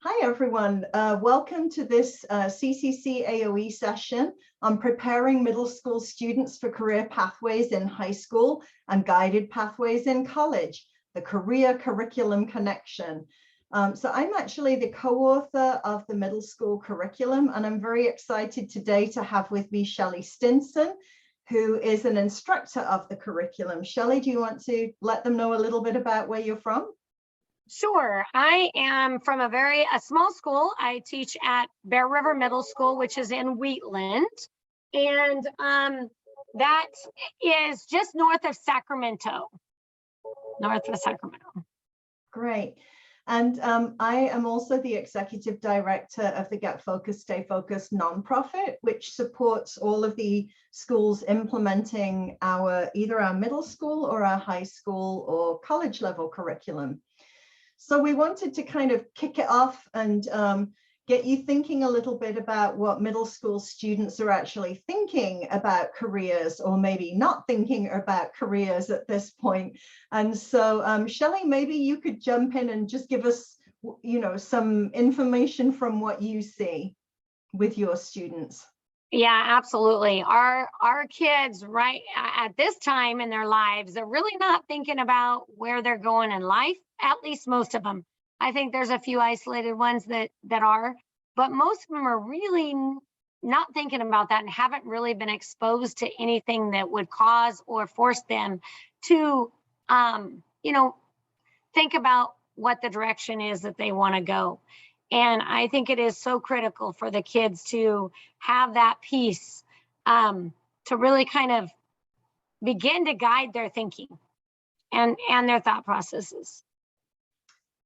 Hi, everyone. Welcome to this CCC AOE session on preparing middle school students for career pathways in high school and guided pathways in college, the Career Curriculum Connection. So I'm actually the co-author of the middle school curriculum, and I'm very excited today to have with me Shelley Stinson, who is an instructor of the curriculum. Shelley, do you want to let them know a little bit about where you're from? Sure. I am from a small school. I teach at Bear River Middle School, which is in Wheatland. And that is just north of Sacramento. Great. And I am also the executive director of the Get Focused, Stay Focused nonprofit, which supports all of the schools implementing either our middle school or our high school or college level curriculum. So we wanted to kind of kick it off and get you thinking a little bit about what middle school students are actually thinking about careers, or maybe not thinking about careers at this point. And so Shelley, maybe you could jump in and just give us, some information from what you see with your students. Yeah, absolutely. Our kids right at this time in their lives are really not thinking about where they're going in life, at least most of them. I think there's a few isolated ones that are, but most of them are really not thinking about that and haven't really been exposed to anything that would cause or force them to, think about what the direction is that they want to go. And I think it is so critical for the kids to have that piece to really kind of begin to guide their thinking and their thought processes.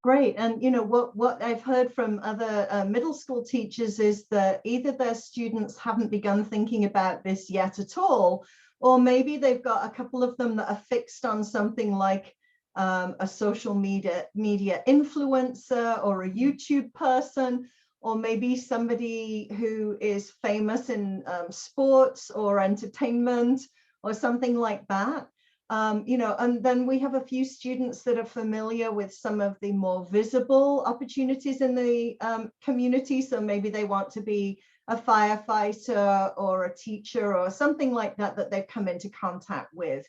Great. And what I've heard from other middle school teachers is that either their students haven't begun thinking about this yet at all, or maybe they've got a couple of them that are fixed on something like a social media influencer or a YouTube person, or maybe somebody who is famous in sports or entertainment or something like that. And then we have a few students that are familiar with some of the more visible opportunities in the community. So maybe they want to be a firefighter or a teacher or something like that they've come into contact with.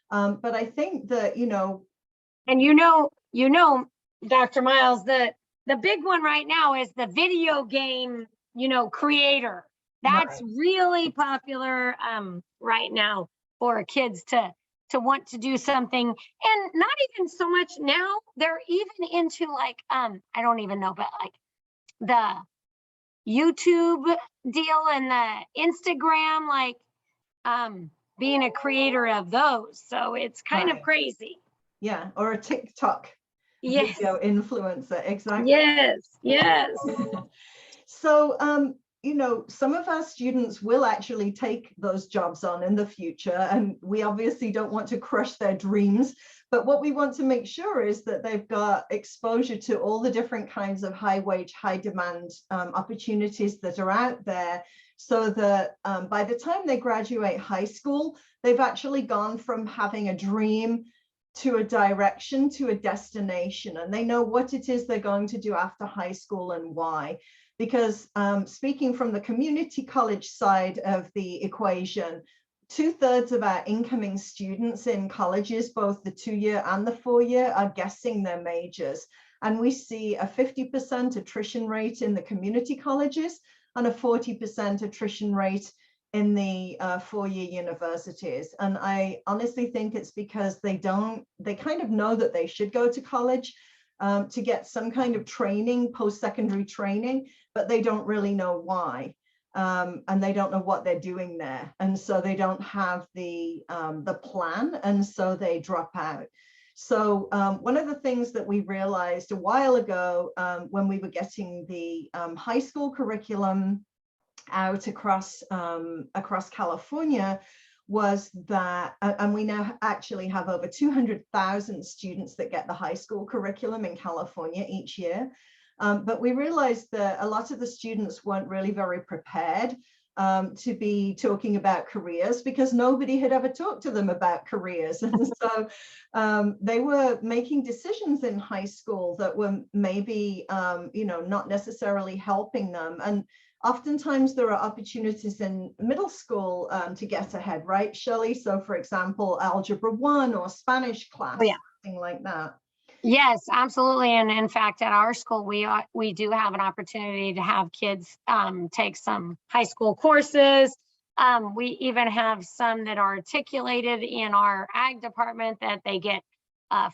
But I think that, And Dr. Miles, the big one right now is the video game, creator. That's right. Really popular right now for kids to want to do something, and not even so much now. They're even into I don't even know, but like the YouTube deal and the Instagram, being a creator of those. So it's kind of crazy. Yeah, or a TikTok video influencer, exactly. Yes. So, some of our students will actually take those jobs on in the future, and we obviously don't want to crush their dreams, but what we want to make sure is that they've got exposure to all the different kinds of high wage, high demand opportunities that are out there, so that by the time they graduate high school, they've actually gone from having a dream to a direction, to a destination, and they know what it is they're going to do after high school and why. Because speaking from the community college side of the equation, 2/3 of our incoming students in colleges, both the 2-year and the 4-year, are guessing their majors. And we see a 50% attrition rate in the community colleges and a 40% attrition rate in the 4-year universities. And I honestly think it's because they kind of know that they should go to college to get some kind of training, post-secondary training, but they don't really know why. And they don't know what they're doing there. And so they don't have the plan, and so they drop out. So one of the things that we realized a while ago when we were getting the high school curriculum out across California was that, and we now actually have over 200,000 students that get the high school curriculum in California each year. But we realized that a lot of the students weren't really very prepared to be talking about careers, because nobody had ever talked to them about careers. And so they were making decisions in high school that were maybe, not necessarily helping them. And oftentimes there are opportunities in middle school to get ahead, right, Shelley? So for example, Algebra 1 or Spanish class, Oh, yeah. something like that. Yes, absolutely. And in fact, at our school, we do have an opportunity to have kids take some high school courses. We even have some that are articulated in our ag department that they get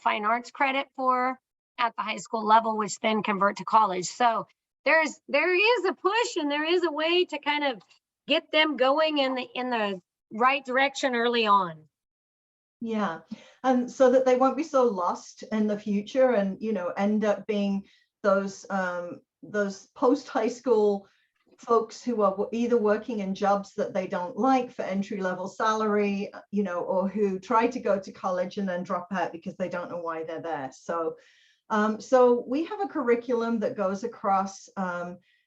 fine arts credit for at the high school level, which then convert to college. So there is a push, and there is a way to kind of get them going in the right direction early on. Yeah, and so that they won't be so lost in the future, and end up being those post-high school folks who are either working in jobs that they don't like for entry-level salary, or who try to go to college and then drop out because they don't know why they're there. So we have a curriculum that goes across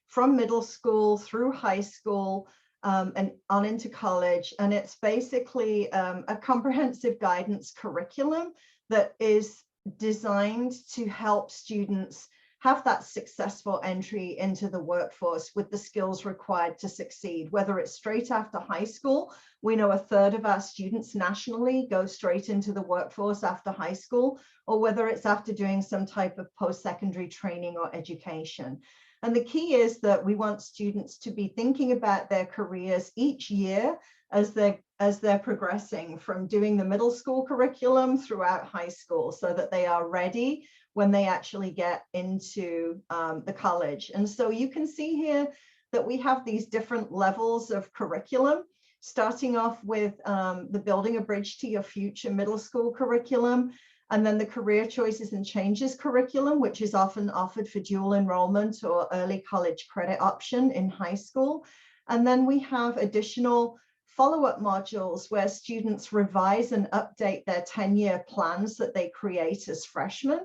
from middle school through high school, and on into college. And it's basically a comprehensive guidance curriculum that is designed to help students have that successful entry into the workforce with the skills required to succeed, whether it's straight after high school. We know 1/3 of our students nationally go straight into the workforce after high school, or whether it's after doing some type of post-secondary training or education. And the key is that we want students to be thinking about their careers each year as they're progressing from doing the middle school curriculum throughout high school, so that they are ready when they actually get into the college. And so you can see here that we have these different levels of curriculum, starting off with the Building a Bridge to Your Future middle school curriculum, and then the Career Choices and Changes curriculum, which is often offered for dual enrollment or early college credit option in high school. And then we have additional follow-up modules where students revise and update their 10-year plans that they create as freshmen.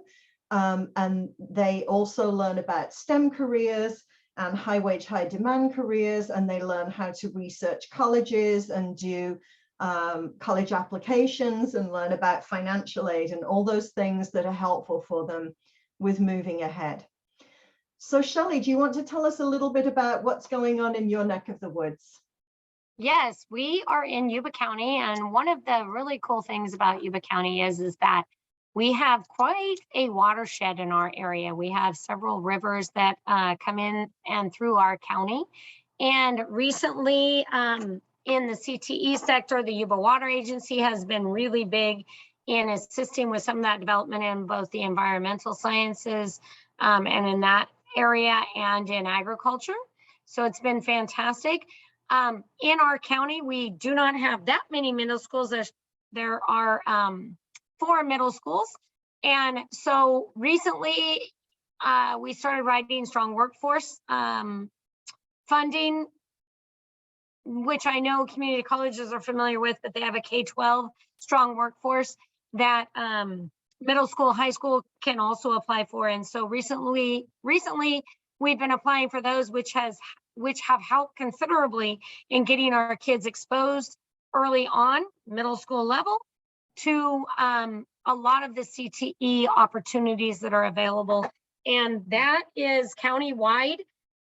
And they also learn about STEM careers and high wage, high demand careers, and they learn how to research colleges and do college applications and learn about financial aid and all those things that are helpful for them with moving ahead. So Shelley, do you want to tell us a little bit about what's going on in your neck of the woods? Yes, we are in Yuba County, and one of the really cool things about Yuba County is that we have quite a watershed in our area. We have several rivers that come in and through our county. And recently, in the CTE sector, the Yuba Water Agency has been really big in assisting with some of that development in both the environmental sciences and in that area and in agriculture. So it's been fantastic. In our county, we do not have that many middle schools. There are 4 middle schools. And so recently we started writing strong workforce funding, which I know community colleges are familiar with, but they have a K-12 strong workforce that middle school, high school can also apply for. And so recently we've been applying for those, which have helped considerably in getting our kids exposed early on, middle school level, to a lot of the CTE opportunities that are available. And that is countywide.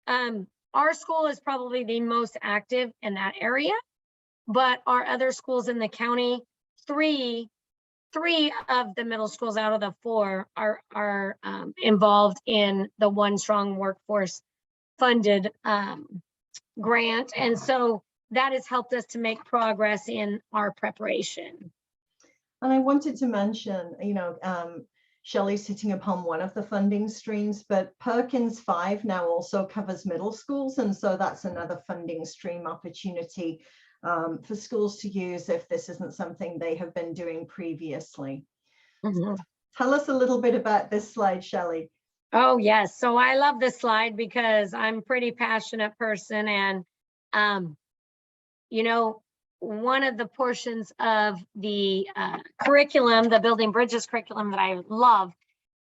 Our school is probably the most active in that area, but our other schools in the county, three of the middle schools out of the 4 are involved in the One Strong Workforce funded grant. And so that has helped us to make progress in our preparation. And I wanted to mention, Shelley's sitting upon one of the funding streams, but Perkins 5 now also covers middle schools. And so that's another funding stream opportunity for schools to use if this isn't something they have been doing previously. Mm-hmm. Tell us a little bit about this slide, Shelley. Oh, yes. So I love this slide because I'm a pretty passionate person. And, one of the portions of the curriculum, the Building Bridges curriculum that I love,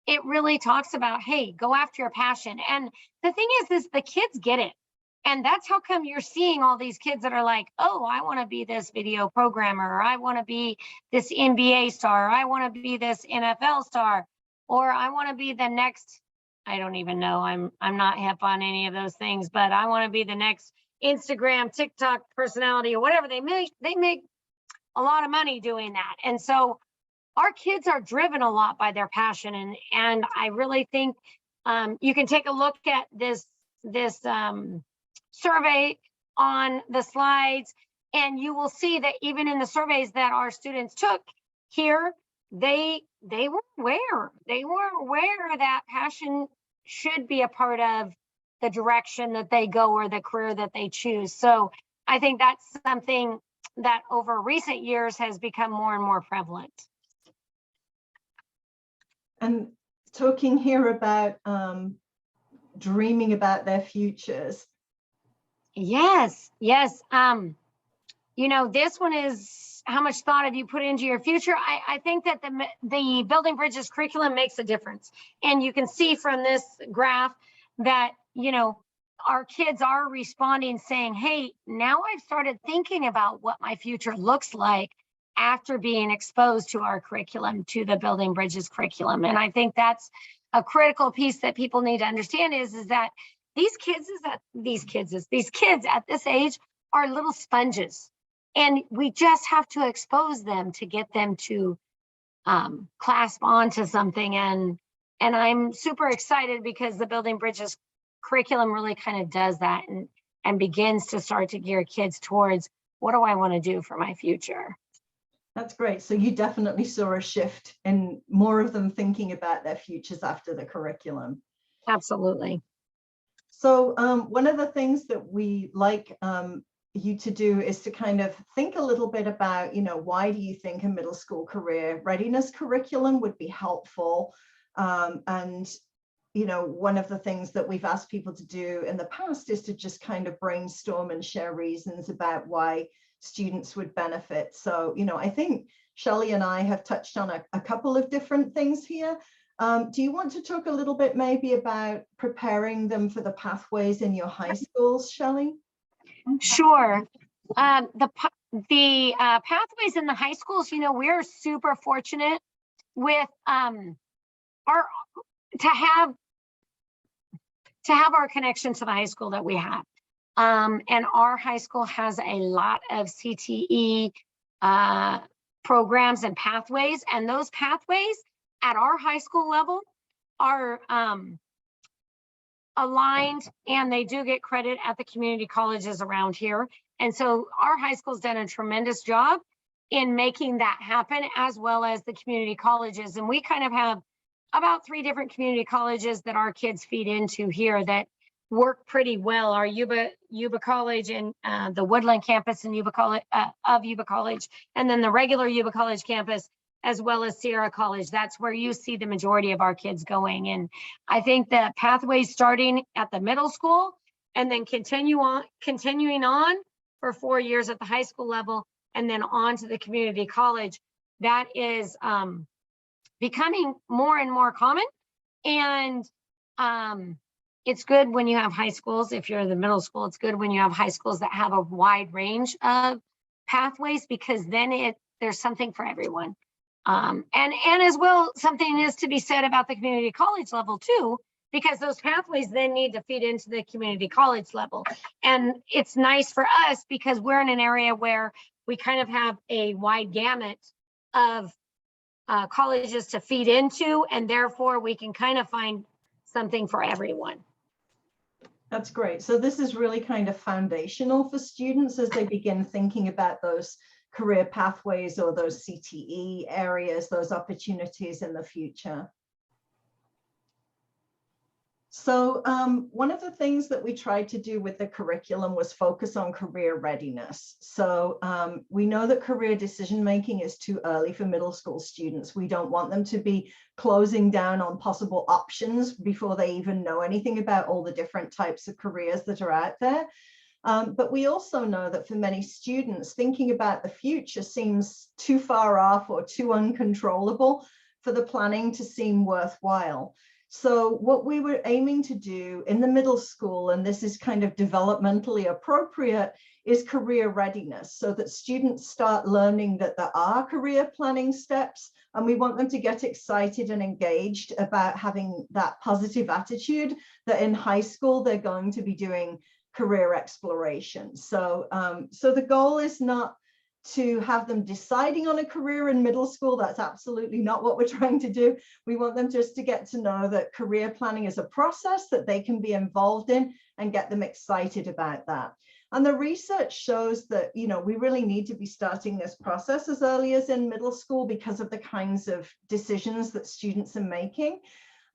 it really talks about, hey, go after your passion. And the thing is the kids get it. And that's how come you're seeing all these kids that are like, oh, I want to be this video programmer, or I want to be this NBA star, or I want to be this NFL star, or I want to be the next, I don't even know, I'm not hip on any of those things, but I want to be the next Instagram, TikTok personality, or whatever. They make a lot of money doing that. And so our kids are driven a lot by their passion. And I really think you can take a look at this survey on the slides, and you will see that even in the surveys that our students took here, they were aware that passion should be a part of the direction that they go or the career that they choose. So I think that's something that over recent years has become more and more prevalent. And talking here about dreaming about their futures. Yes. You know, this one is, how much thought have you put into your future? I think that the Building Bridges curriculum makes a difference. And you can see from this graph that, you know, our kids are responding saying, hey, now I've started thinking about what my future looks like after being exposed to our curriculum, to the Building Bridges curriculum. And I think that's a critical piece that people need to understand is that these kids at this age are little sponges, and we just have to expose them to get them to clasp onto something. And I'm super excited because the Building Bridges curriculum really kind of does that and begins to start to gear kids towards, what do I want to do for my future? That's great. So you definitely saw a shift in more of them thinking about their futures after the curriculum. Absolutely. So one of the things that we like you to do is to kind of think a little bit about, you know, why do you think a middle school career readiness curriculum would be helpful? And, you know, one of the things that we've asked people to do in the past is to just kind of brainstorm and share reasons about why students would benefit. So, you know, I think Shelley and I have touched on a couple of different things here. Do you want to talk a little bit maybe about preparing them for the pathways in your high schools, Shelley? Sure. The pathways in the high schools, you know, we're super fortunate with to have our connection to the high school that we have. And our high school has a lot of CTE programs and pathways, and those pathways at our high school level are aligned, and they do get credit at the community colleges around here. And so our high school's done a tremendous job in making that happen, as well as the community colleges. And we kind of have about 3 different community colleges that our kids feed into here that work pretty well. Our Yuba College and the Woodland campus in Yuba College, and then the regular Yuba College campus, as well as Sierra College. That's where you see the majority of our kids going. And I think that pathways starting at the middle school and then continuing on for 4 years at the high school level and then on to the community college, that is becoming more and more common. And it's good when you have high schools. If you're in the middle school, it's good when you have high schools that have a wide range of pathways, because then there's something for everyone. And as well, something is to be said about the community college level too, because those pathways then need to feed into the community college level. And it's nice for us because we're in an area where we kind of have a wide gamut of colleges to feed into, and therefore we can kind of find something for everyone. That's great. So this is really kind of foundational for students as they begin thinking about those career pathways or those CTE areas, those opportunities in the future. So one of the things that we tried to do with the curriculum was focus on career readiness. So we know that career decision making is too early for middle school students. We don't want them to be closing down on possible options before they even know anything about all the different types of careers that are out there. But we also know that for many students, thinking about the future seems too far off or too uncontrollable for the planning to seem worthwhile. So what we were aiming to do in the middle school, and this is kind of developmentally appropriate, is career readiness, so that students start learning that there are career planning steps, and we want them to get excited and engaged about having that positive attitude that in high school they're going to be doing career exploration. So, so the goal is not to have them deciding on a career in middle school. That's absolutely not what we're trying to do. We want them just to get to know that career planning is a process that they can be involved in and get them excited about that. And the research shows that, you know, we really need to be starting this process as early as in middle school because of the kinds of decisions that students are making.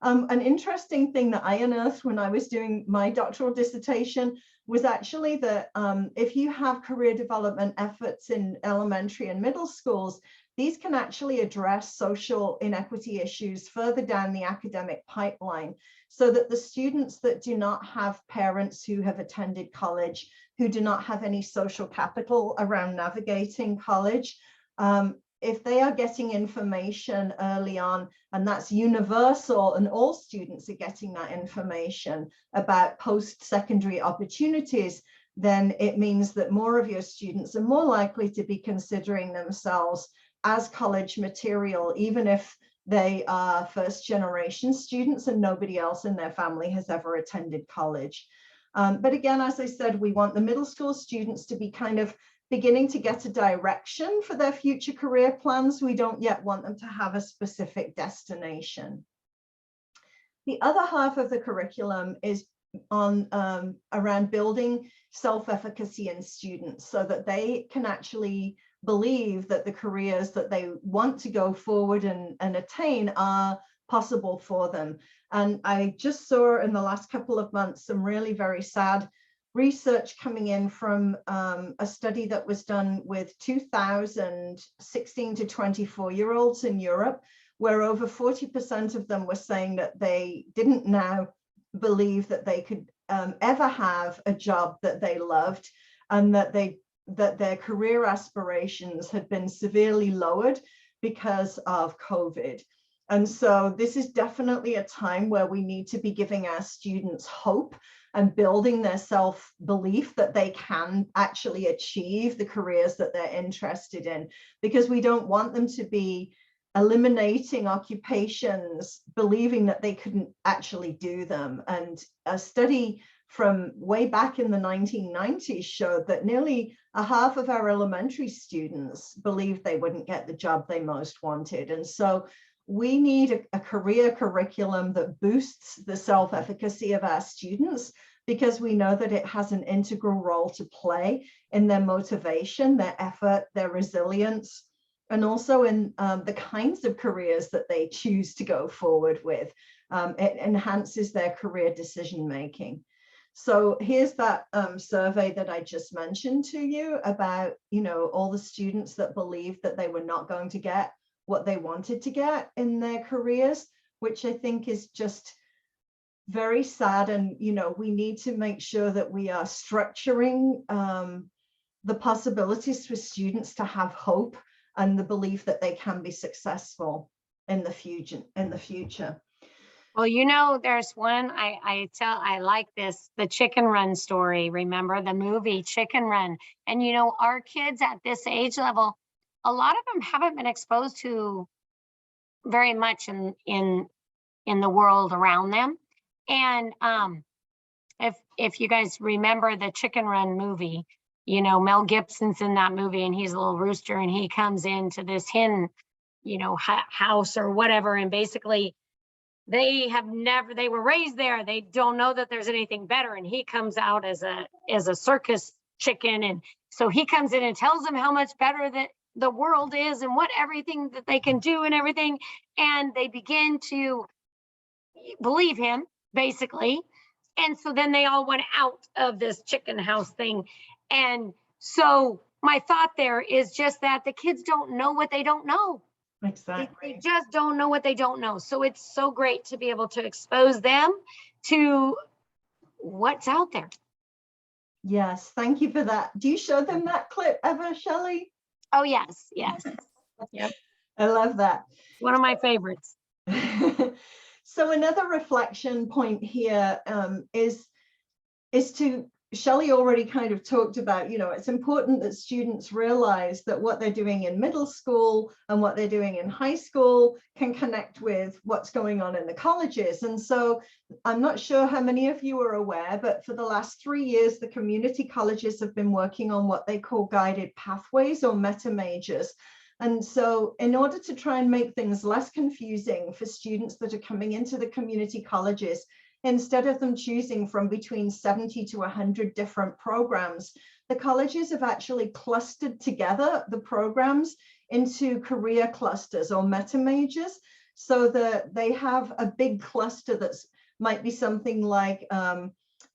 An interesting thing that I unearthed when I was doing my doctoral dissertation was actually that if you have career development efforts in elementary and middle schools, these can actually address social inequity issues further down the academic pipeline, so that the students that do not have parents who have attended college, who do not have any social capital around navigating college, if they are getting information early on, and that's universal and all students are getting that information about post-secondary opportunities, then it means that more of your students are more likely to be considering themselves as college material, even if they are first generation students and nobody else in their family has ever attended college. But again, as I said, we want the middle school students to be kind of beginning to get a direction for their future career plans. We don't yet want them to have a specific destination. The other half of the curriculum is on around building self-efficacy in students so that they can actually believe that the careers that they want to go forward and attain are possible for them. And I just saw in the last couple of months some really very sad research coming in from a study that was done with 2,000 16 to 24-year-olds in Europe, where over 40% of them were saying that they didn't now believe that they could ever have a job that they loved, and that their career aspirations had been severely lowered because of COVID. And so this is definitely a time where we need to be giving our students hope and building their self-belief that they can actually achieve the careers that they're interested in, because we don't want them to be eliminating occupations, believing that they couldn't actually do them. And a study from way back in the 1990s showed that nearly a half of our elementary students believed they wouldn't get the job they most wanted. And so we need a career curriculum that boosts the self-efficacy of our students, because we know that it has an integral role to play in their motivation, their effort, their resilience, and also in the kinds of careers that they choose to go forward with. It enhances their career decision-making. So here's that survey that I just mentioned to you about, you know, all the students that believed that they were not going to get what they wanted to get in their careers, which I think is just very sad. And, you know, we need to make sure that we are structuring the possibilities for students to have hope and the belief that they can be successful in the future. Well, you know, there's one I like this, the Chicken Run story. Remember the movie Chicken Run? And you know, our kids at this age level, a lot of them haven't been exposed to very much in the world around them. And if you guys remember the Chicken Run movie, you know, Mel Gibson's in that movie and he's a little rooster and he comes into this hen, you know, house or whatever, and basically they were raised there. They don't know that there's anything better. And he comes out as a circus chicken. And so he comes in and tells them how much better that the world is and what everything that they can do and everything. And they begin to believe him, basically. And so then they all went out of this chicken house thing. And so my thought there is just that the kids don't know what they don't know. Exactly. They just don't know what they don't know. So it's so great to be able to expose them to what's out there. Yes, thank you for that. Do you show them that clip ever, Shelley? Oh, yes, yes. Yep. I love that. One of my favorites. So another reflection point here is to, Shelley already kind of talked about, it's important that students realize that what they're doing in middle school and what they're doing in high school can connect with what's going on in the colleges. And so I'm not sure how many of you are aware, but for the last 3 years, the community colleges have been working on what they call guided pathways or meta majors. And so in order to try and make things less confusing for students that are coming into the community colleges, instead of them choosing from between 70 to 100 different programs, the colleges have actually clustered together the programs into career clusters or meta majors, so that they have a big cluster that's might be something like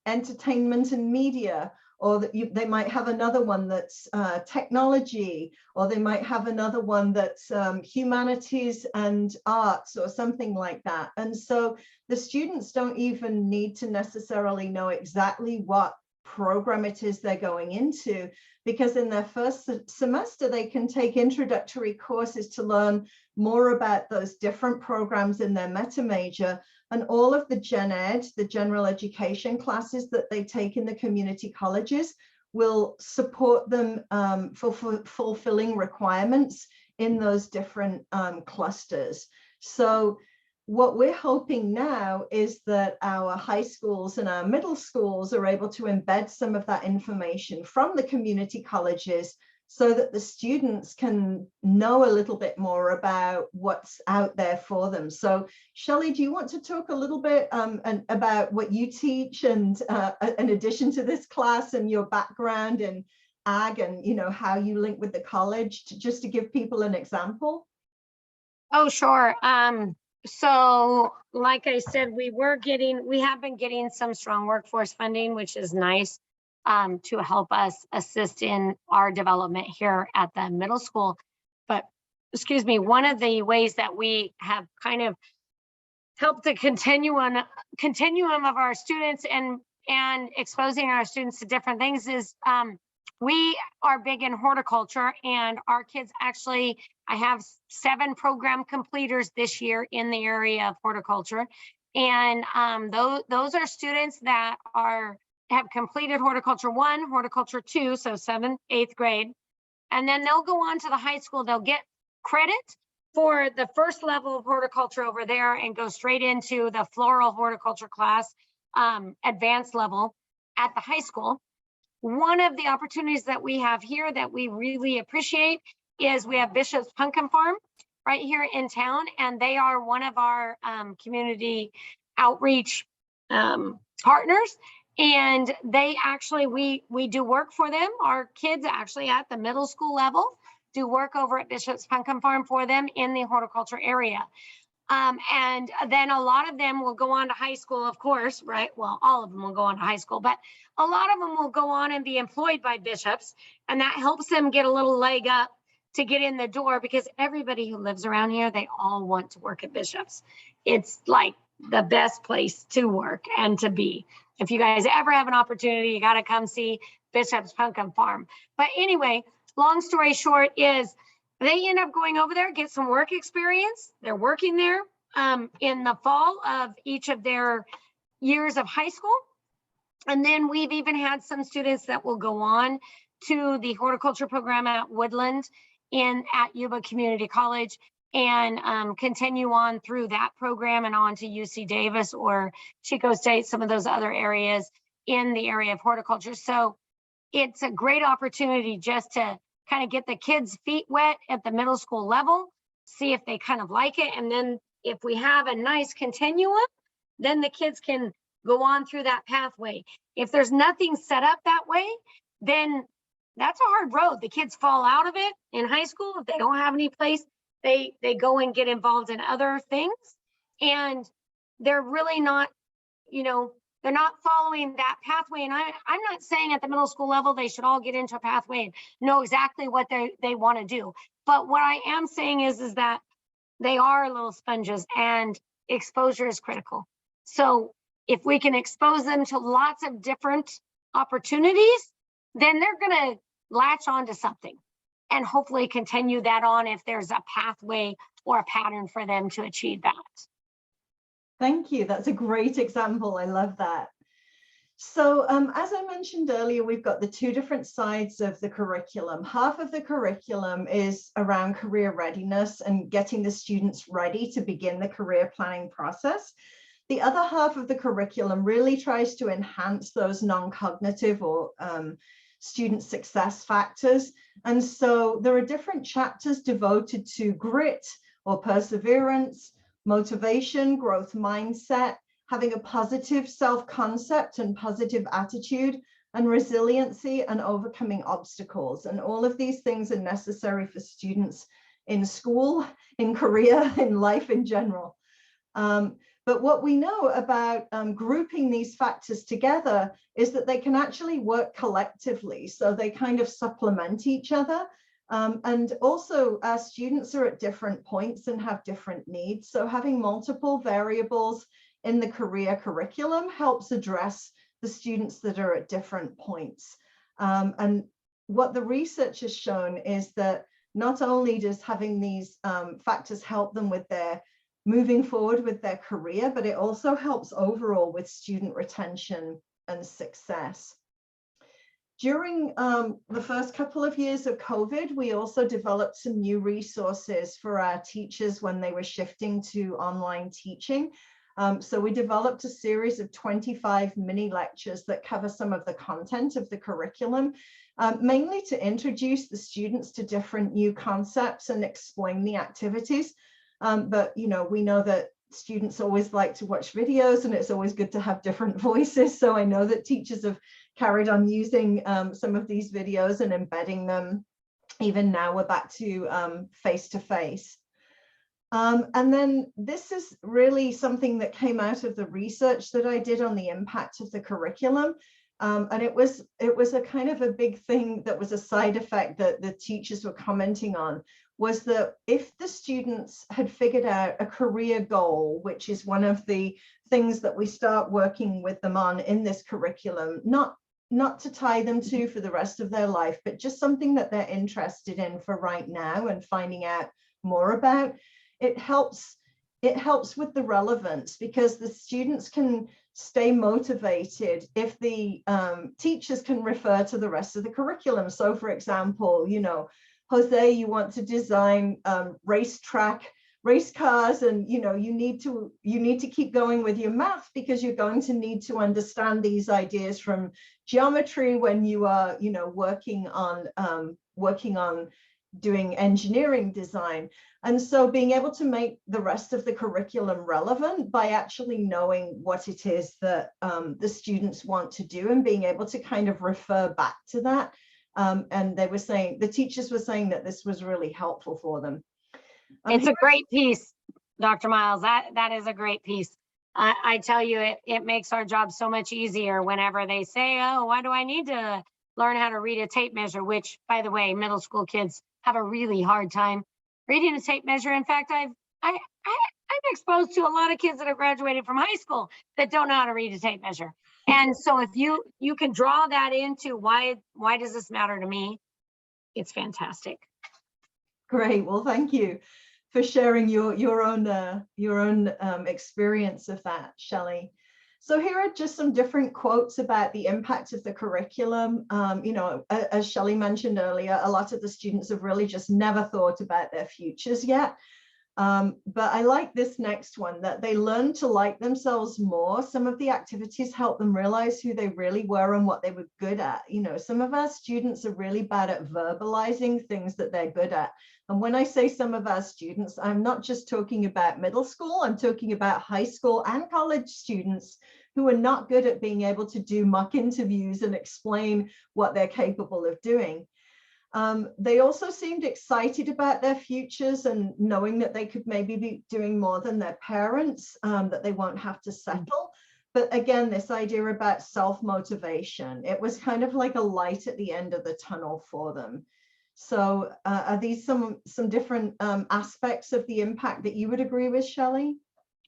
entertainment and media, or that they might have another one that's technology, or they might have another one that's humanities and arts or something like that. And so the students don't even need to necessarily know exactly what program it is they're going into, because in their first semester, they can take introductory courses to learn more about those different programs in their meta major. And all of the gen ed, the general education classes that they take in the community colleges will support them for fulfilling requirements in those different clusters. So what we're hoping now is that our high schools and our middle schools are able to embed some of that information from the community colleges so that the students can know a little bit more about what's out there for them. So Shelley, do you want to talk a little bit about what you teach and in addition to this class and your background in ag and how you link with the college, just to give people an example? Oh, sure. So like I said, we have been getting some strong workforce funding, which is nice, to help us assist in our development here at the middle school. But excuse me, one of the ways that we have kind of helped the continuum of our students and exposing our students to different things is we are big in horticulture, and our kids actually, I have 7 program completers this year in the area of horticulture. And those are students that have completed horticulture 1, horticulture 2, so 7th, 8th grade. And then they'll go on to the high school. They'll get credit for the first level of horticulture over there and go straight into the floral horticulture class, advanced level at the high school. One of the opportunities that we have here that we really appreciate is we have Bishop's Pumpkin Farm right here in town, and they are one of our community outreach partners. And they actually, we do work for them. Our kids actually at the middle school level do work over at Bishop's Pumpkin Farm for them in the horticulture area. And then a lot of them will go on to high school, of course, right? Well, all of them will go on to high school, but a lot of them will go on and be employed by Bishop's, and that helps them get a little leg up to get in the door, because everybody who lives around here, they all want to work at Bishop's. It's like the best place to work and to be. If you guys ever have an opportunity, you got to come see Bishop's Pumpkin Farm. But anyway, long story short is they end up going over there, get some work experience. They're working there in the fall of each of their years of high school. And then we've even had some students that will go on to the horticulture program at Woodland at Yuba Community College and continue on through that program and on to UC Davis or Chico State, some of those other areas in the area of horticulture. So it's a great opportunity just to kind of get the kids' feet wet at the middle school level, see if they kind of like it. And then if we have a nice continuum, then the kids can go on through that pathway. If there's nothing set up that way, then that's a hard road. The kids fall out of it in high school. If they don't have any place, they go and get involved in other things. And they're really not, they're not following that pathway. And I'm not saying at the middle school level, they should all get into a pathway and know exactly what they want to do. But what I am saying is that they are little sponges and exposure is critical. So if we can expose them to lots of different opportunities, then they're going to latch on to something and hopefully continue that on if there's a pathway or a pattern for them to achieve that. Thank you. That's a great example. I love that. So as I mentioned earlier, we've got the two different sides of the curriculum. Half of the curriculum is around career readiness and getting the students ready to begin the career planning process. The other half of the curriculum really tries to enhance those non-cognitive or student success factors. And so there are different chapters devoted to grit or perseverance, motivation, growth mindset, having a positive self-concept and positive attitude, and resiliency and overcoming obstacles. And all of these things are necessary for students in school, in career, in life in general. But what we know about grouping these factors together is that they can actually work collectively. So they kind of supplement each other. And also our students are at different points and have different needs. So having multiple variables in the career curriculum helps address the students that are at different points. And what the research has shown is that not only does having these factors help them with their moving forward with their career, but it also helps overall with student retention and success. During the first couple of years of COVID, we also developed some new resources for our teachers when they were shifting to online teaching. So we developed a series of 25 mini lectures that cover some of the content of the curriculum, mainly to introduce the students to different new concepts and explain the activities. But, you know, we know that students always like to watch videos and it's always good to have different voices. So I know that teachers have carried on using some of these videos and embedding them. Even now we're back to face-to-face. And then this is really something that came out of the research that I did on the impact of the curriculum. And it was a kind of a big thing that was a side effect that the teachers were commenting on, was that if the students had figured out a career goal, which is one of the things that we start working with them on in this curriculum, not to tie them to for the rest of their life, but just something that they're interested in for right now and finding out more about, it helps with the relevance, because the students can stay motivated if the teachers can refer to the rest of the curriculum. So for example, you know, Jose, you want to design race cars, and you know, you need to keep going with your math because you're going to need to understand these ideas from geometry when you are, you know, working on doing engineering design. And so being able to make the rest of the curriculum relevant by actually knowing what it is that the students want to do and being able to kind of refer back to that. And they were saying, the teachers were saying that this was really helpful for them. It's a great piece, Dr. Miles. That is a great piece. I tell you, it makes our job so much easier whenever they say, oh, why do I need to learn how to read a tape measure? Which, by the way, middle school kids have a really hard time reading a tape measure. In fact, I'm exposed to a lot of kids that have graduated from high school that don't know how to read a tape measure. And so if you can draw that into why does this matter to me, it's fantastic. Great. Well, thank you for sharing your own experience of that, Shelley. So here are just some different quotes about the impact of the curriculum. You know, as Shelley mentioned earlier, a lot of the students have really just never thought about their futures yet. But I like this next one, that they learn to like themselves more. Some of the activities help them realize who they really were and what they were good at. You know, some of our students are really bad at verbalizing things that they're good at. And when I say some of our students, I'm not just talking about middle school, I'm talking about high school and college students who are not good at being able to do mock interviews and explain what they're capable of doing. They also seemed excited about their futures and knowing that they could maybe be doing more than their parents, that they won't have to settle. But again, this idea about self-motivation, it was kind of like a light at the end of the tunnel for them. So are these some different aspects of the impact that you would agree with, Shelley?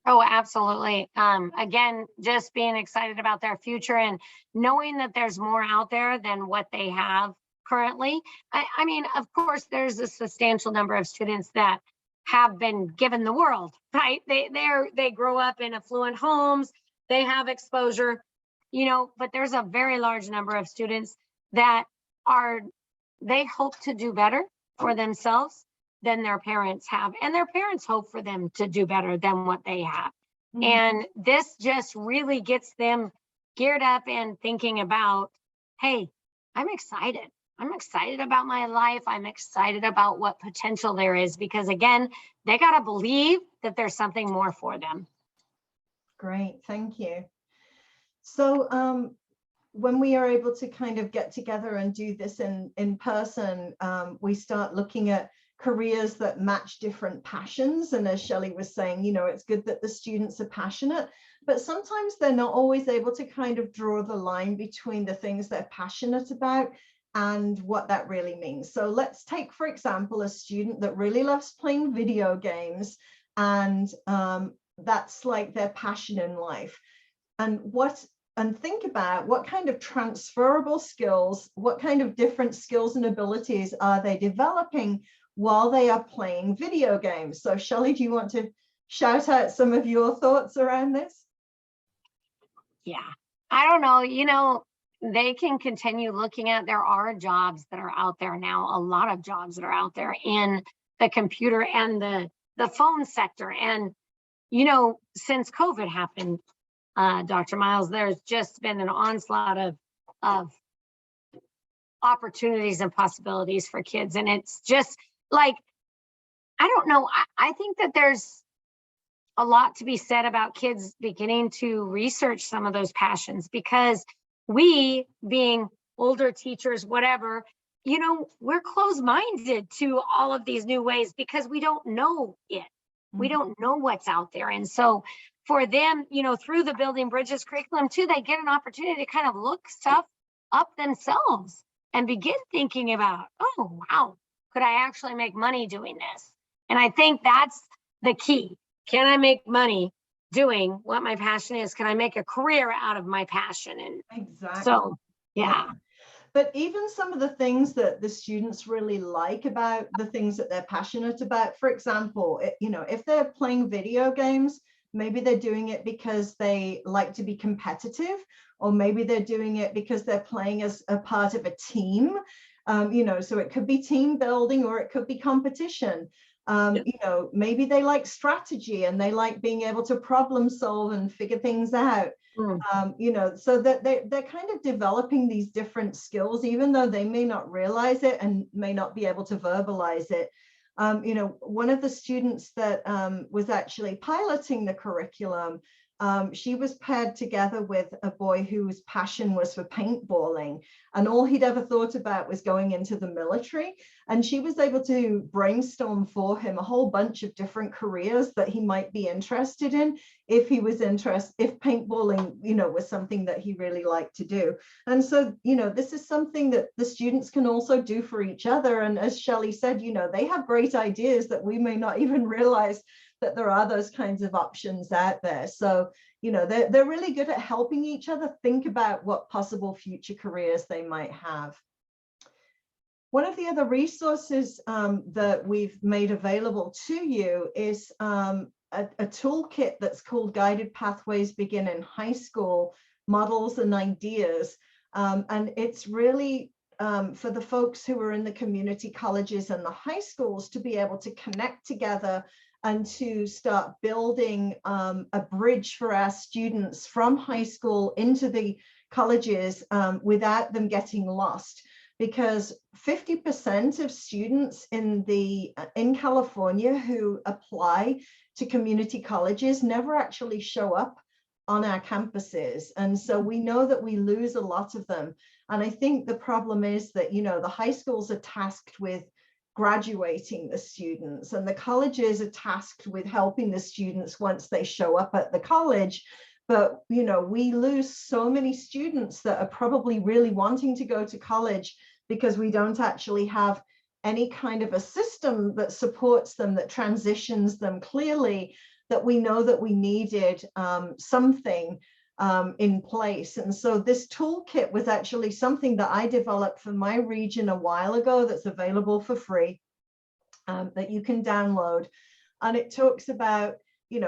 Oh, absolutely. Again, just being excited about their future and knowing that there's more out there than what they have currently. I mean, of course, there's a substantial number of students that have been given the world, right? They grow up in affluent homes, they have exposure, you know, but there's a very large number of students that they hope to do better for themselves than their parents have, and their parents hope for them to do better than what they have. Mm-hmm. And this just really gets them geared up and thinking about, hey, I'm excited about my life. I'm excited about what potential there is, because again, they got to believe that there's something more for them. Great, thank you. So when we are able to kind of get together and do this in person, we start looking at careers that match different passions. And as Shelley was saying, you know, it's good that the students are passionate, but sometimes they're not always able to kind of draw the line between the things they're passionate about and what that really means. So let's take, for example, a student that really loves playing video games, and that's like their passion in life. And think about what kind of transferable skills, what kind of different skills and abilities are they developing while they are playing video games. So Shelley, do you want to shout out some of your thoughts around this? Yeah, I don't know, you know, they can continue looking at, there are jobs that are out there now, a lot of jobs that are out there in the computer and the phone sector. And, you know, since COVID happened, Dr. Miles, there's just been an onslaught of opportunities and possibilities for kids. And it's just like, I don't know, I think that there's a lot to be said about kids beginning to research some of those passions, because we, being older teachers, whatever, you know, we're closed-minded to all of these new ways because we don't know it. Mm-hmm. We don't know what's out there. And so for them, you know, through the Building Bridges curriculum too, they get an opportunity to kind of look stuff up themselves and begin thinking about, oh, wow, could I actually make money doing this? And I think that's the key. Can I make money doing what my passion is? Can I make a career out of my passion? And exactly. So, yeah. But even some of the things that the students really like about the things that they're passionate about, for example, you know, if they're playing video games, maybe they're doing it because they like to be competitive, or maybe they're doing it because they're playing as a part of a team. You know, so it could be team building or it could be competition. You know, maybe they like strategy and they like being able to problem solve and figure things out. You know, so that they're kind of developing these different skills, even though they may not realize it and may not be able to verbalize it. You know, one of the students that was actually piloting the curriculum, she was paired together with a boy whose passion was for paintballing, and all he'd ever thought about was going into the military. And she was able to brainstorm for him a whole bunch of different careers that he might be interested in if he was interested, if paintballing, you know, was something that he really liked to do. And so, you know, this is something that the students can also do for each other. And as Shelley said, you know, they have great ideas that we may not even realize that there are those kinds of options out there. So, you know, they're really good at helping each other think about what possible future careers they might have. One of the other resources that we've made available to you is a toolkit that's called Guided Pathways Begin in High School, Models and Ideas. And it's really for the folks who are in the community colleges and the high schools to be able to connect together and to start building a bridge for our students from high school into the colleges without them getting lost. Because 50% of students in California who apply to community colleges never actually show up on our campuses. And so we know that we lose a lot of them. And I think the problem is that, you know, the high schools are tasked with graduating the students, and the colleges are tasked with helping the students once they show up at the college. But, you know, we lose so many students that are probably really wanting to go to college because we don't actually have any kind of a system that supports them, that transitions them clearly, that we know that we needed something in place. And so this toolkit was actually something that I developed for my region a while ago that's available for free, that you can download. and it talks about,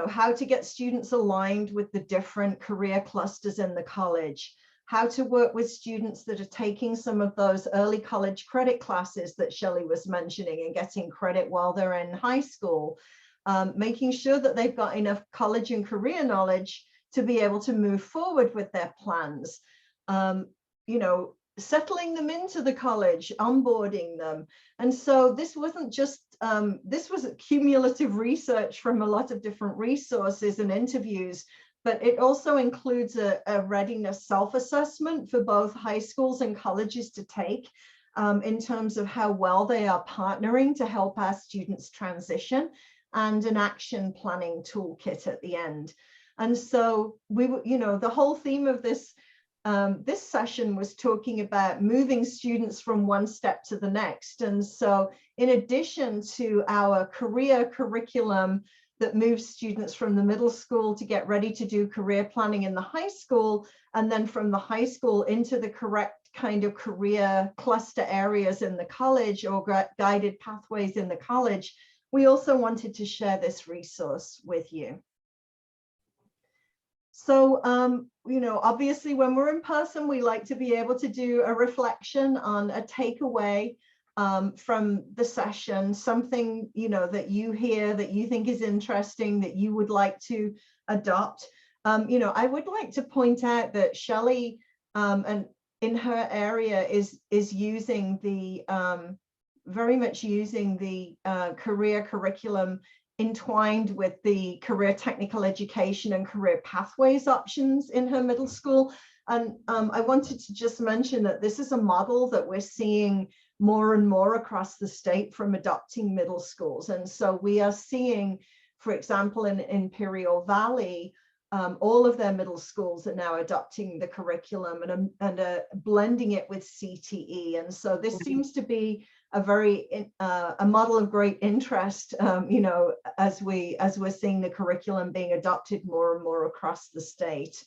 how to get students aligned with the different career clusters in the college, how to work with students that are taking some of those early college credit classes that Shelley was mentioning and getting credit while they're in high school, making sure that they've got enough college and career knowledge to be able to move forward with their plans, settling them into the college, onboarding them. And so this wasn't just, this was cumulative research from a lot of different resources and interviews, but it also includes a readiness self-assessment for both high schools and colleges to take in terms of how well they are partnering to help our students transition, and an action planning toolkit at the end. And so we, the whole theme of this this session was talking about moving students from one step to the next. And so in addition to our career curriculum that moves students from the middle school to get ready to do career planning in the high school, and then from the high school into the correct kind of career cluster areas in the college, or guided pathways in the college, we also wanted to share this resource with you. So, obviously when we're in person, we like to be able to do a reflection on a takeaway from the session, something, that you hear that you think is interesting, that you would like to adopt. I would like to point out that Shelley, and in her area is using the, very much using the career curriculum entwined with the career technical education and career pathways options in her middle school. And I wanted to just mention that this is a model that we're seeing more and more across the state from adopting middle schools. And so we are seeing, for example, in Imperial Valley, all of their middle schools are now adopting the curriculum and blending it with CTE. And so this seems to be a very a model of great interest, as we're seeing the curriculum being adopted more and more across the state.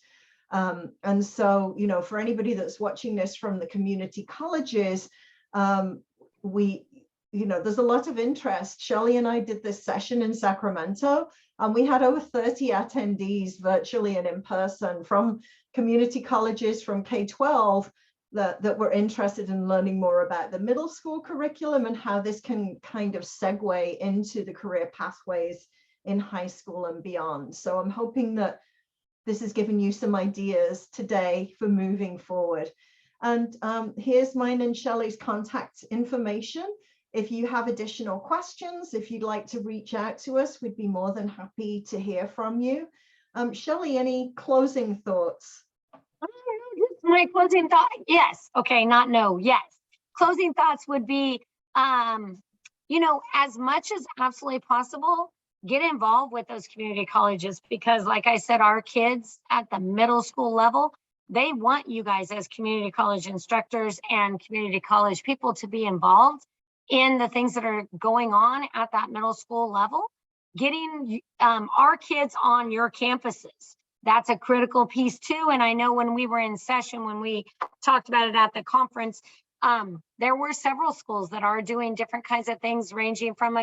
And so, for anybody that's watching this from the community colleges, there's a lot of interest. Shelley and I did this session in Sacramento, and we had over 30 attendees virtually and in person from community colleges, from K-12, that were interested in learning more about the middle school curriculum and how this can kind of segue into the career pathways in high school and beyond. So I'm hoping that this has given you some ideas today for moving forward. And here's mine and Shelley's contact information. If you have additional questions, if you'd like to reach out to us, we'd be more than happy to hear from you. Shelley, any closing thoughts? My closing thought, yes. Okay, not no, yes. Closing thoughts would be, as much as absolutely possible, get involved with those community colleges, because like I said, our kids at the middle school level, they want you guys as community college instructors and community college people to be involved in the things that are going on at that middle school level, getting our kids on your campuses. That's a critical piece too. And I know when we were in session, when we talked about it at the conference, there were several schools that are doing different kinds of things, ranging from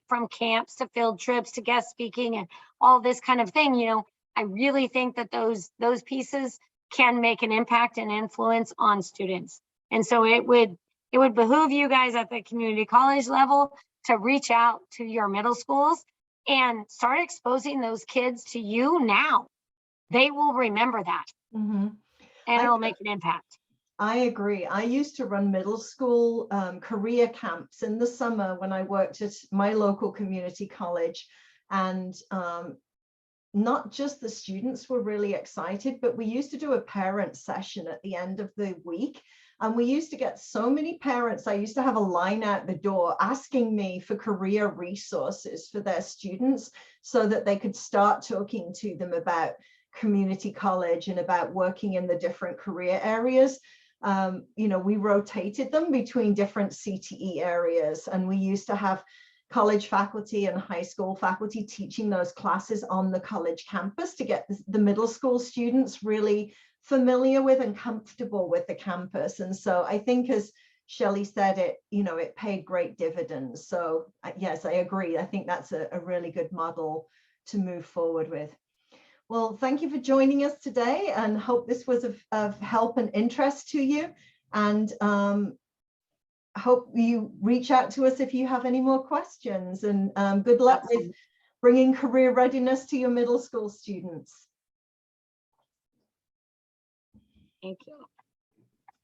from camps to field trips to guest speaking and all this kind of thing. I really think that those pieces can make an impact and influence on students. And so it would behoove you guys at the community college level to reach out to your middle schools and start exposing those kids to you now. They will remember that, and it'll make an impact. I agree. I used to run middle school career camps in the summer when I worked at my local community college. And not just the students were really excited, but we used to do a parent session at the end of the week. And we used to get so many parents. I used to have a line out the door asking me for career resources for their students so that they could start talking to them about community college and about working in the different career areas. We rotated them between different CTE areas, and we used to have college faculty and high school faculty teaching those classes on the college campus to get the middle school students really familiar with and comfortable with the campus. And so I think as Shelley said, it paid great dividends. So yes, I agree. I think that's a really good model to move forward with. Well, thank you for joining us today, and hope this was of help and interest to you. And hope you reach out to us if you have any more questions. And good luck with bringing career readiness to your middle school students. Thank you.